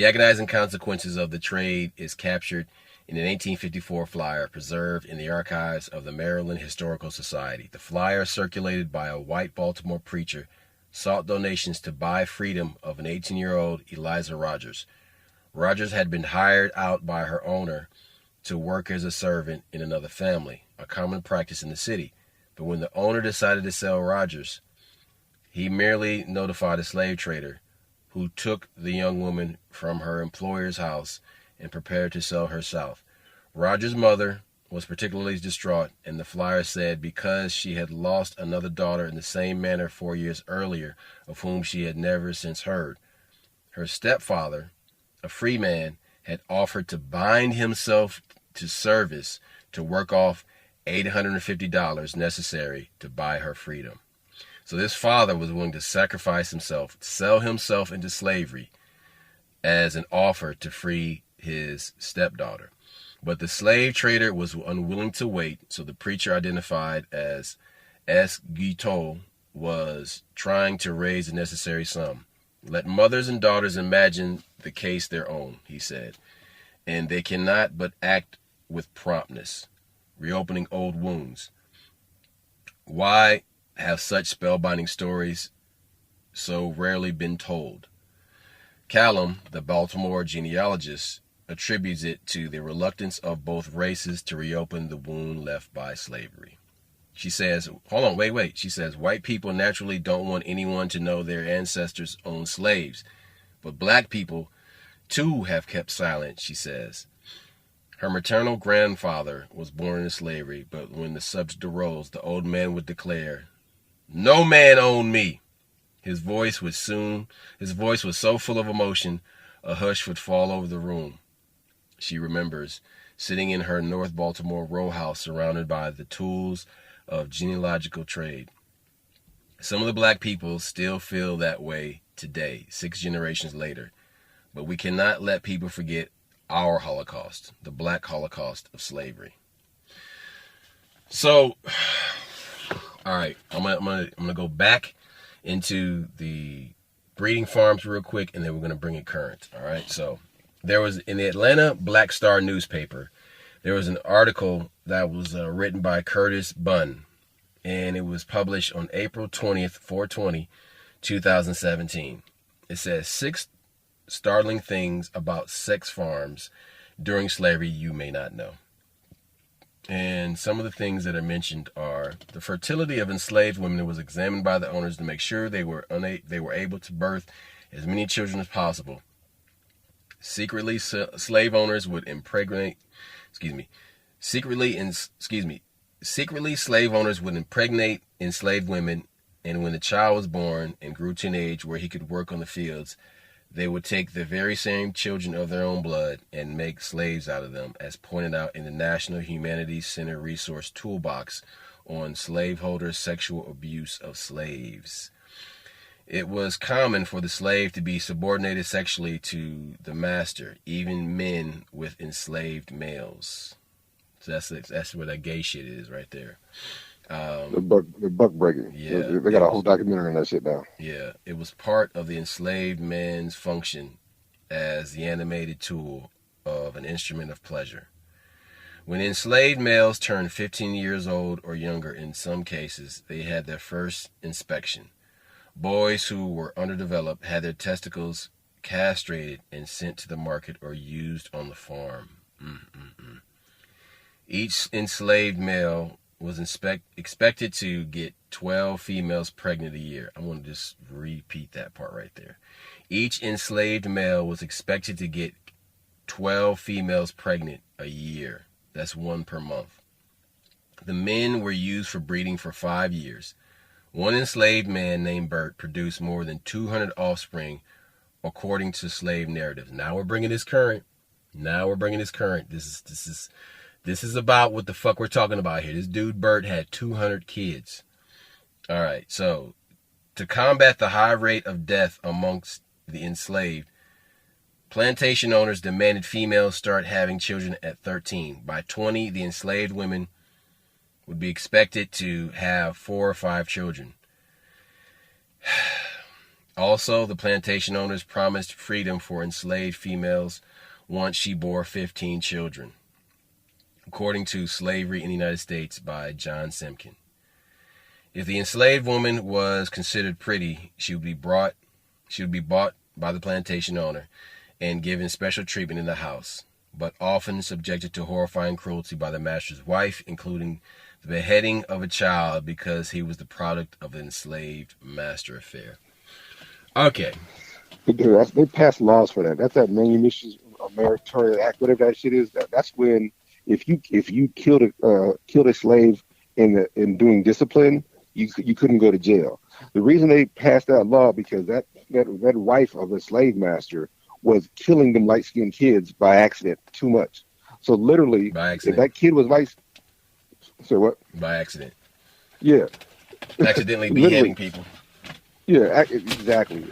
agonizing consequences of the trade is captured in an 1854 flyer preserved in the archives of the Maryland Historical Society. The flyer, circulated by a white Baltimore preacher, sought donations to buy freedom of an 18-year-old Eliza Rogers. Rogers had been hired out by her owner to work as a servant in another family, a common practice in the city. But when the owner decided to sell Rogers, he merely notified a slave trader, who took the young woman from her employer's house and prepared to sell her south. Rogers' mother was particularly distraught, and the flyer said because she had lost another daughter in the same manner 4 years earlier, of whom she had never since heard. Her stepfather, a free man, had offered to bind himself to service to work off $850 necessary to buy her freedom. So this father was willing to sacrifice himself, sell himself into slavery as an offer to free his stepdaughter. But the slave trader was unwilling to wait, so the preacher, identified as S. Guiteau, was trying to raise the necessary sum. "Let mothers and daughters imagine the case their own," he said, "and they cannot but act with promptness, reopening old wounds. Why have such spellbinding stories so rarely been told?" Callum, the Baltimore genealogist, attributes it to the reluctance of both races to reopen the wound left by slavery. She says, She says, "White people naturally don't want anyone to know their ancestors owned slaves, but black people, too, have kept silent," she says. Her maternal grandfather was born into slavery, but when the subject arose, the old man would declare, "No man owned me." His voice was so full of emotion, a hush would fall over the room. She remembers sitting in her North Baltimore row house surrounded by the tools of genealogical trade. Some of the black people still feel that way today, 6 generations later, but we cannot let people forget our Holocaust, the black Holocaust of slavery. So, all right, I'm gonna go back into the breeding farms real quick, and then we're gonna bring it current. All right, so there was, in the Atlanta Black Star newspaper, there was an article that was written by Curtis Bunn, and it was published on April 20th, 4/20, 2017. It says 6 startling things about sex farms during slavery you may not know. And some of the things that are mentioned are: the fertility of enslaved women was examined by the owners to make sure they were able to birth as many children as possible. Secretly, slave owners would impregnate, secretly slave owners would impregnate enslaved women, and when the child was born and grew to an age where he could work on the fields, they would take the very same children of their own blood and make slaves out of them, as pointed out in the National Humanities Center Resource Toolbox on slaveholders' sexual abuse of slaves. It was common for the slave to be subordinated sexually to the master, even men with enslaved males. So that's where that gay shit is right there. The buck breaking. Yeah, they got a whole documentary on that shit now. Yeah, it was part of the enslaved man's function as the animated tool of an instrument of pleasure. When enslaved males turned 15 years old or younger, in some cases, they had their first inspection. Boys who were underdeveloped had their testicles castrated and sent to the market or used on the farm. Each enslaved male was expected to get 12 females pregnant a year. I want to just repeat that part right there. Each enslaved male was expected to get 12 females pregnant a year. That's one per month. The men were used for breeding for 5 years. One enslaved man named Bert produced more than 200 offspring, according to slave narratives. Now we're bringing this current. This is about what the fuck we're talking about here. This dude Bert had 200 kids. All right, so to combat the high rate of death amongst the enslaved, plantation owners demanded females start having children at 13. By 20, the enslaved women would be expected to have 4 or 5 children. Also, the plantation owners promised freedom for enslaved females once she bore 15 children. According to Slavery in the United States by John Semken. If the enslaved woman was considered pretty, she would be bought by the plantation owner and given special treatment in the house, but often subjected to horrifying cruelty by the master's wife, including the beheading of a child because he was the product of an enslaved master affair. Okay. They passed laws for that. That's that Manumission Meritorious Act, whatever that shit is. That's when if you killed a slave in doing discipline, you couldn't go to jail. The reason they passed that law because that wife of the slave master was killing them light-skinned kids by accident too much. So literally, if that kid was light, so what? By accident. Yeah. Accidentally beheading people. Yeah, exactly.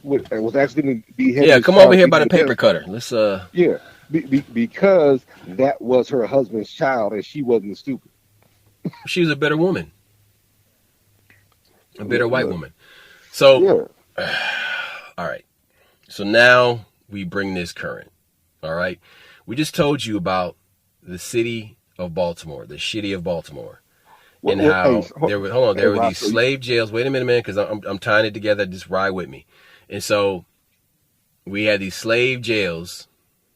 Was accidentally beheaded. Yeah, come over here by the paper cutter. Let's Yeah, because that was her husband's child, and she wasn't stupid. She was a better woman, a better white woman. So, all right. So now we bring this current. All right, we just told you about the city of Baltimore, the shitty of Baltimore. And how there were these slave jails. Wait a minute, man, because I'm tying it together. Just ride with me. And so we had these slave jails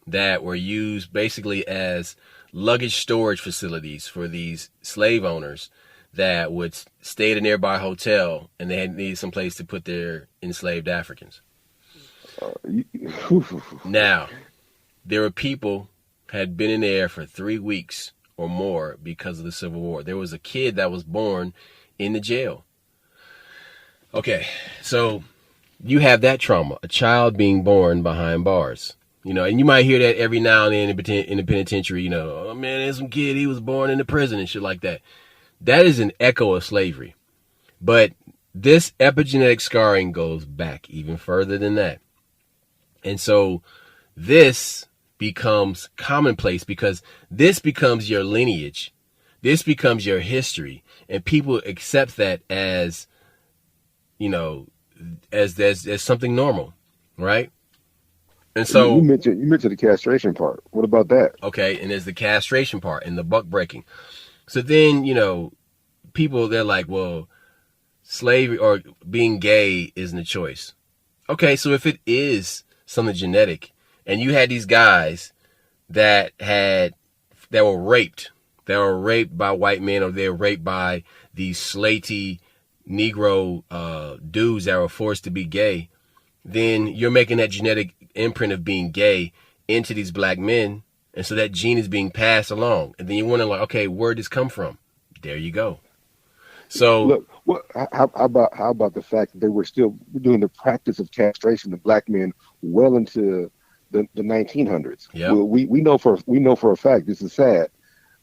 that were used basically as luggage storage facilities for these slave owners that would stay at a nearby hotel, and they needed some place to put their enslaved Africans. Now, there were people had been in there for 3 weeks or more because of the Civil War. There was a kid that was born in the jail. Okay, so you have that trauma, a child being born behind bars. You know, and you might hear that every now and then in the penitentiary, you know, oh man, there's some kid, he was born in the prison and shit like that. That is an echo of slavery. But this epigenetic scarring goes back even further than that. And so this becomes commonplace because this becomes your lineage. This becomes your history. And people accept that as, you know, as something normal, right? And so you mentioned the castration part. What about that? Okay, and there's the castration part and the buck breaking. So then, you know, people, they're like, well, slavery or being gay isn't a choice. Okay, so if it is something genetic, and you had these guys that were raped by white men, or they were raped by these slaty Negro dudes that were forced to be gay, then you're making that genetic imprint of being gay into these black men. And so that gene is being passed along. And then you wonder, like, okay, where did this come from? There you go. So, Look, how about the fact that they were still doing the practice of castration of black men well into the 1900s? yeah, Well, we know for a fact, this is sad.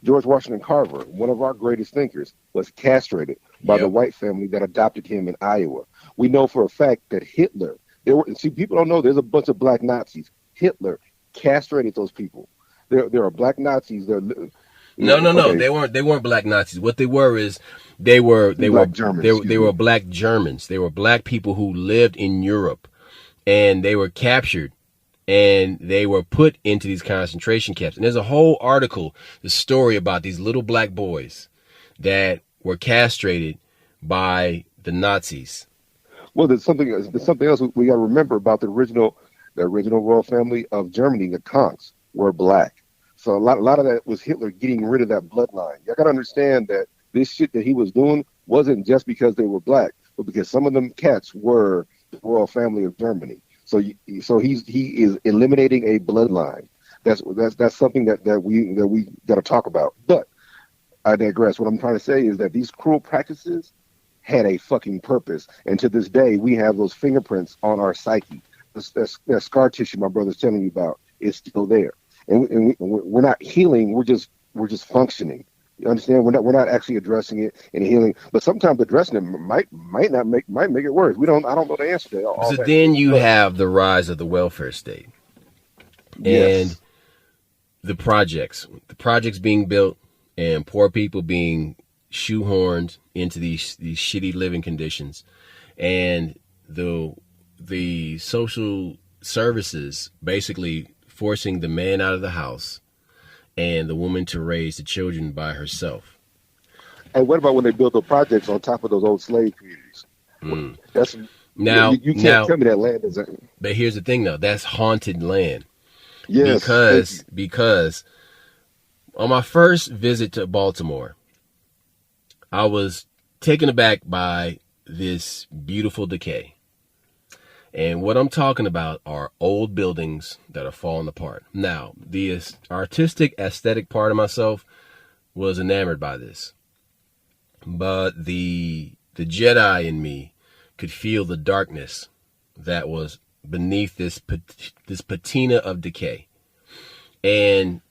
George Washington Carver, one of our greatest thinkers, was castrated by the yep. white family that adopted him in Iowa. We know for a fact that Hitler, people don't know there's a bunch of black Nazis. Hitler castrated those people. There are black Nazis. No. Okay, They weren't black Nazis. What they were is they were black Germans. they were black Germans. They were black people who lived in Europe, and they were captured and they were put into these concentration camps. And there's a whole article, the story about these little black boys that were castrated by the Nazis. Well, there's something else we got to remember about the original royal family of Germany. The Conks were black, so a lot of that was Hitler getting rid of that bloodline. You got to understand that this shit that he was doing wasn't just because they were black, but because some of them cats were the royal family of Germany. So he is eliminating a bloodline. That's something that we got to talk about. But I digress. What I'm trying to say is that these cruel practices had a fucking purpose, and to this day we have those fingerprints on our psyche. That scar tissue my brother's telling you about is still there, and we're not healing. We're just functioning. You understand? We're not actually addressing it and healing. But sometimes addressing it might make it worse. I don't know the answer to all So that. then you have the rise of the welfare state and Yes. the projects being built and poor people being shoehorned into these shitty living conditions, and the social services basically forcing the man out of the house and the woman to raise the children by herself. And what about when they built the projects on top of those old slave communities? Mm. That's Now, you can't tell me that land is. But here's the thing, though. That's haunted land. Yes, Because on my first visit to Baltimore, I was taken aback by this beautiful decay. And what I'm talking about are old buildings that are falling apart. Now, the artistic, aesthetic part of myself was enamored by this. But the Jedi in me could feel the darkness that was beneath this patina of decay. And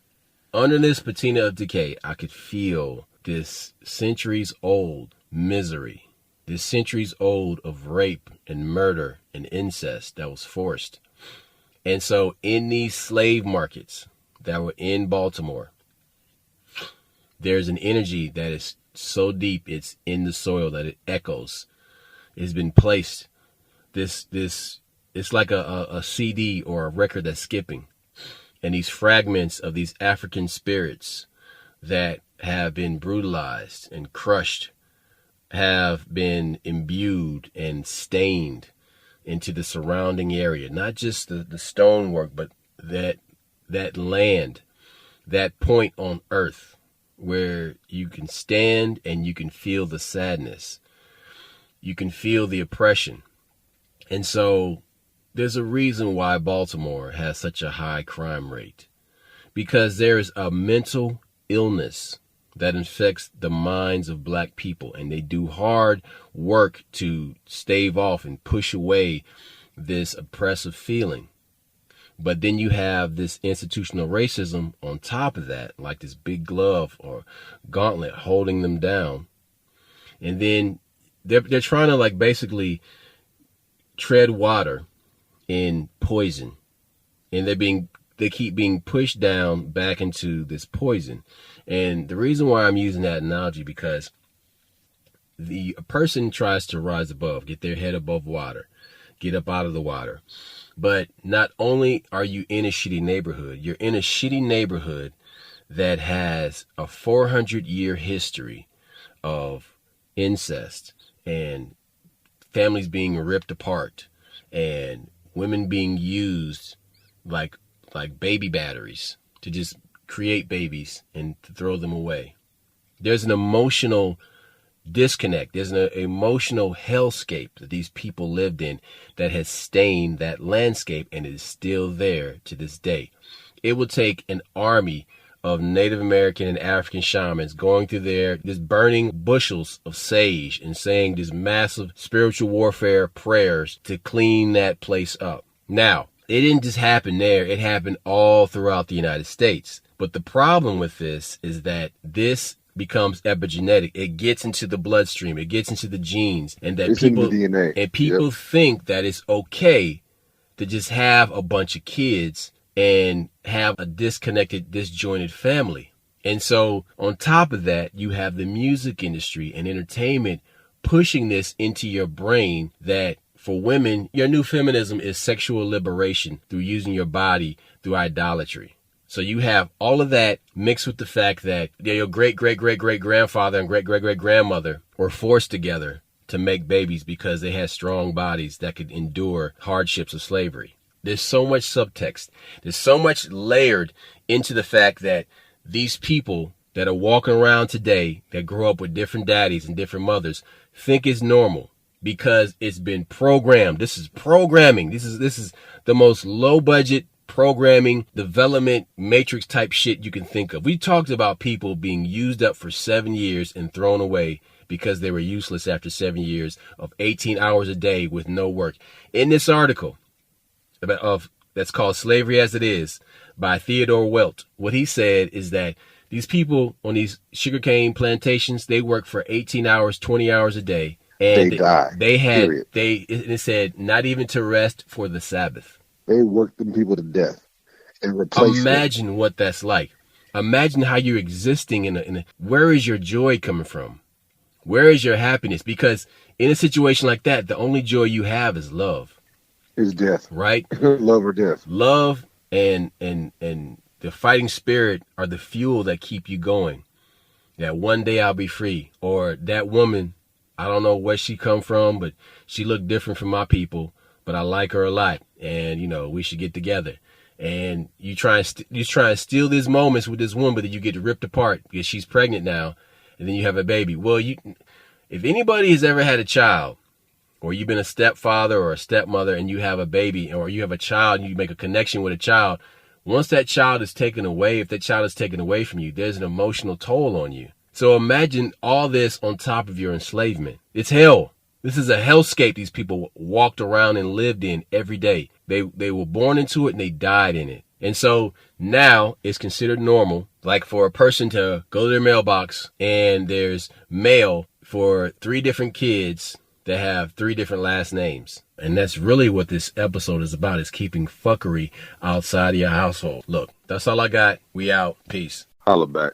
under this patina of decay, I could feel this centuries-old misery, this centuries-old of rape and murder and incest that was forced. And so in these slave markets that were in Baltimore, there's an energy that is so deep it's in the soil that it echoes. It's been placed. This it's like a CD or a record that's skipping. And these fragments of these African spirits that have been brutalized and crushed have been imbued and stained into the surrounding area. Not just the stonework, but that land, that point on earth where you can stand and you can feel the sadness. You can feel the oppression. And so there's a reason why Baltimore has such a high crime rate, because there is a mental illness that infects the minds of black people, and they do hard work to stave off and push away this oppressive feeling. But then you have this institutional racism on top of that, like this big glove or gauntlet holding them down. And then they're trying to like basically tread water in poison, and they keep being pushed down back into this poison. And the reason why I'm using that analogy, because a person tries to rise above, get their head above water, get up out of the water. But not only are you in a shitty neighborhood, you're in a shitty neighborhood that has a 400-year history of incest and families being ripped apart and women being used like baby batteries to just create babies and to throw them away. There's an emotional disconnect. There's an emotional hellscape that these people lived in that has stained that landscape and is still there to this day. It will take an army of Native American and African shamans going through there, just burning bushels of sage and saying these massive spiritual warfare prayers to clean that place up. Now, it didn't just happen there. It happened all throughout the United States. But the problem with this is that this becomes epigenetic. It gets into the bloodstream. It gets into the genes, and that It's people in the DNA. and people think that it's okay to just have a bunch of kids and have a disconnected, disjointed family. And so on top of that, you have the music industry and entertainment pushing this into your brain that for women, your new feminism is sexual liberation through using your body through idolatry. So you have all of that mixed with the fact that your great-great-great-great-grandfather and great-great-great-grandmother were forced together to make babies because they had strong bodies that could endure hardships of slavery. There's so much subtext. There's so much layered into the fact that these people that are walking around today that grew up with different daddies and different mothers think it's normal because it's been programmed. This is programming. This is the most low budget programming development matrix type shit you can think of. We talked about people being used up for 7 years and thrown away because they were useless after 7 years of 18 hours a day with no work. In this article that's called Slavery as It Is by Theodore Welt, what he said is that these people on these sugarcane plantations, they work for 18 hours, 20 hours a day. And They die. it said not even to rest for the Sabbath. They work them people to death and replace Imagine them. what that's like. Imagine how you're existing where is your joy coming from? Where is your happiness? Because in a situation like that, the only joy you have is love. Is death. Right? Love or death. Love and the fighting spirit are the fuel that keep you going. That one day I'll be free. Or that woman, I don't know where she come from, but she looked different from my people, but I like her a lot. And, we should get together. And you try and steal these moments with this woman, but then you get ripped apart because she's pregnant now. And then you have a baby. Well, if anybody has ever had a child, or you've been a stepfather or a stepmother and you have a baby, or you have a child and you make a connection with a child, once that child is taken away, if that child is taken away from you, there's an emotional toll on you. So imagine all this on top of your enslavement. It's hell. This is a hellscape these people walked around and lived in every day. They were born into it and they died in it. And so now it's considered normal, like for a person to go to their mailbox and there's mail for 3 different kids that have 3 different last names. And that's really what this episode is about, is keeping fuckery outside of your household. Look, that's all I got. We out. Peace. Holla back.